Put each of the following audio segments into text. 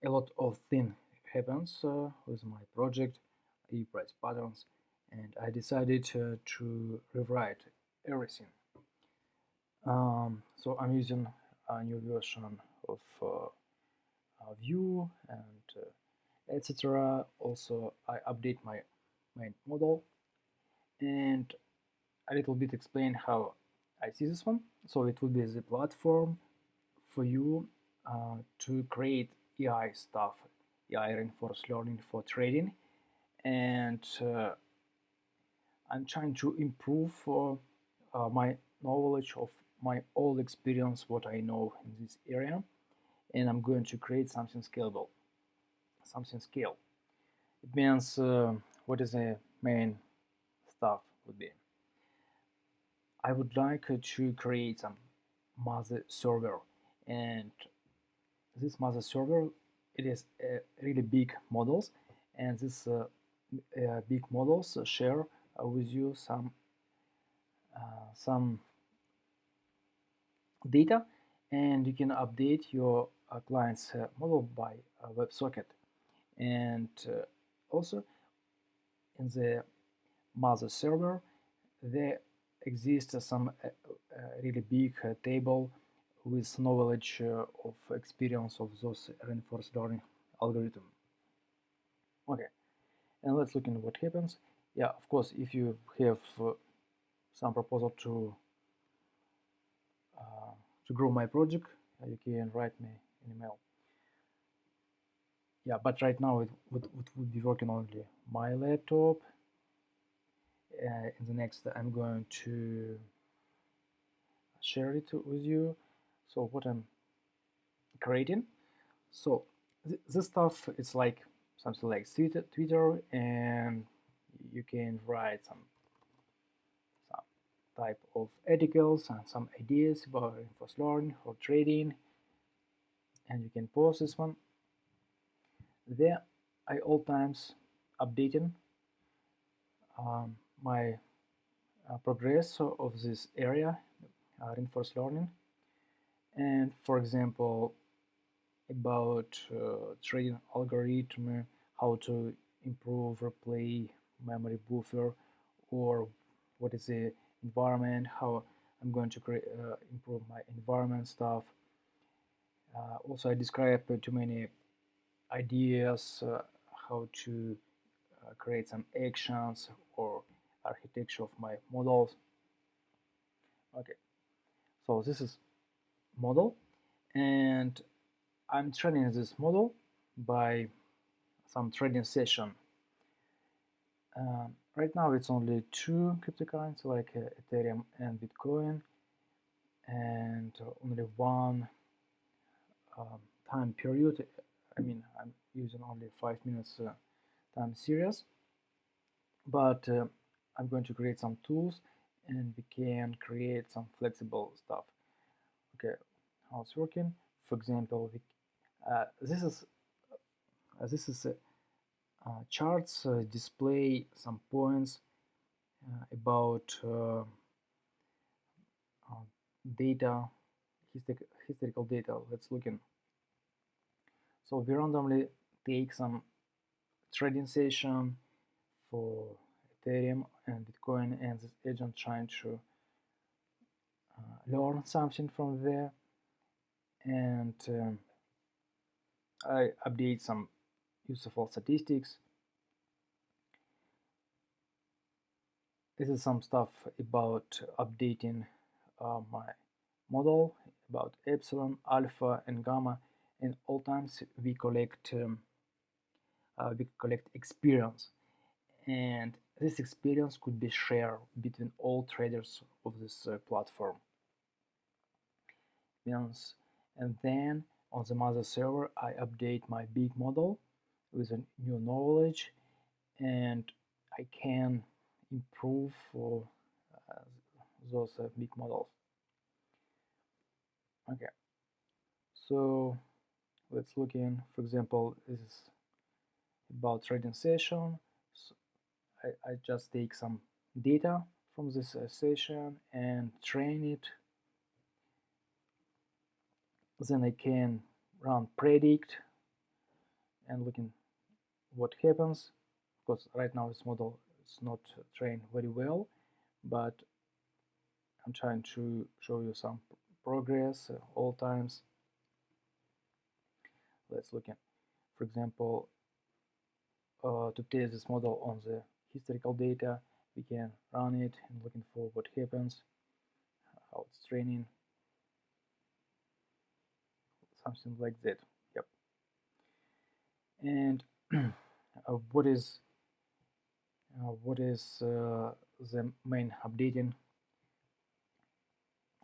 a lot of things happens with my project aipricepatterns, and I decided to rewrite everything. So I'm using a new version of Vue and etc. Also, I update my main model and a little bit explain how I see this one. So it will be the platform for you to create AI stuff, AI reinforced learning for trading, and I'm trying to improve my knowledge of my old experience, what I know in this area, and I'm going to create something scalable, something scale. It means what is the main stuff would be. I would like to create some mother server, and this mother server, it is really big models, and this big models share with you some data, and you can update your client's model by WebSocket. And also in the mother server there exists some really big table with knowledge of experience of those reinforced learning algorithm. Okay, and let's look into what happens. Yeah, of course, if you have some proposal to grow my project, you can write me an email. Yeah, but right now it would be working only my laptop. In the next, I'm going to share it with you. So what I'm creating. So this stuff is like something like Twitter, and you can write some type of articles and some ideas about reinforcement learning or trading, and you can post this one. There, I all times updating my progress of this area, reinforcement learning, and for example about trading algorithm, how to improve replay memory buffer, or what is the environment, how I'm going to improve my environment stuff. Also, I describe too many ideas how to create some actions or architecture of my models. Okay, so this is model, and I'm training this model by some trading session. Right now it's only two cryptocurrencies like Ethereum and Bitcoin, and only one time period. I mean, I'm using only 5 minutes time series, but I'm going to create some tools and we can create some flexible stuff. Okay, how it's working. For example, this is charts display some points about data, historical data. Let's look in. So we randomly take some trading session for Ethereum and Bitcoin, and this agent trying to learn something from there, and I update some useful statistics. This is some stuff about updating my model about epsilon, alpha, and gamma, and all times we collect experience, and this experience could be shared between all traders of this platform. And then on the mother server I update my big model with a new knowledge, and I can improve for uh, those big models. Okay, so let's look in. For example, this is about trading session. So I just take some data from this session and train it. Then I can run predict and looking what happens. Because right now this model is not trained very well, but I'm trying to show you some progress all times. Let's look at, for example, to test this model on the historical data, we can run it and looking for what happens, how it's training, something like that. Yep. And what is the main updating?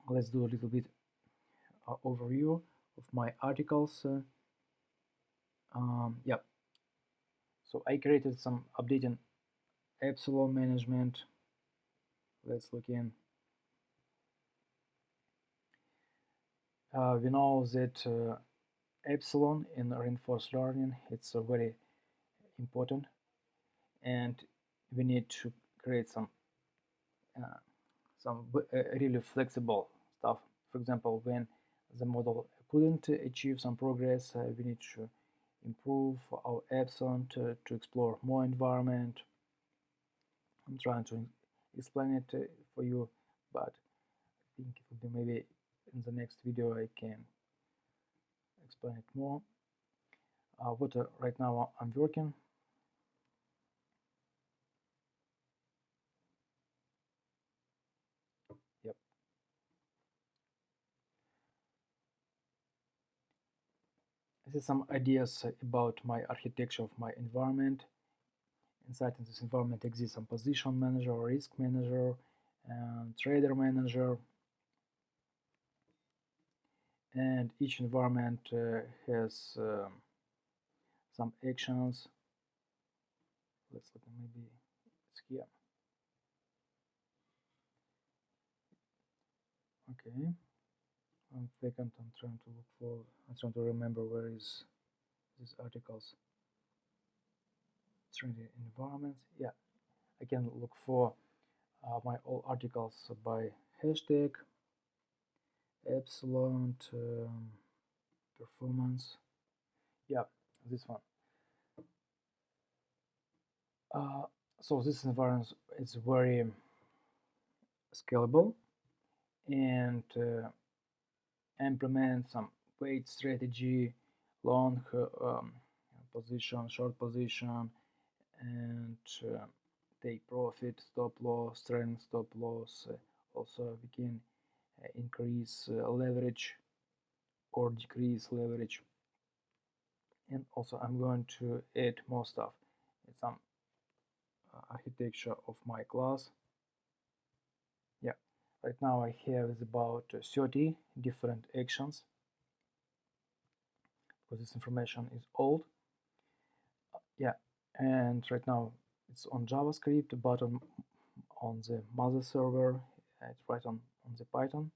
Let's do a little bit overview of my articles. Yep. So I created some updating epsilon management. Let's look in. We know that epsilon in reinforced learning, it's very important, and we need to create some really flexible stuff. For example, when the model couldn't achieve some progress, we need to improve our epsilon to explore more environment. I'm trying to explain it for you, but I think it will be maybe in the next video I can explain it more. What right now I'm working. Yep. This is some ideas about my architecture of my environment. Inside in this environment exists some position manager, risk manager, and trader manager. And each environment has some actions. Let's look, maybe it's here. Okay. 1 second, I'm trying to remember where is these articles. Training environments. Yeah, I can look for my all articles by hashtag epsilon performance. Yeah, this one. So this environment is very scalable and implement some weight strategy, long position, short position, and take profit, stop loss, trend stop loss. Also, we can increase leverage or decrease leverage. And also, I'm going to add more stuff. It's some architecture of my class. Yeah, right now I have about 30 different actions because this information is old. Yeah, and right now it's on JavaScript, but on the mother server, it's right on the Python.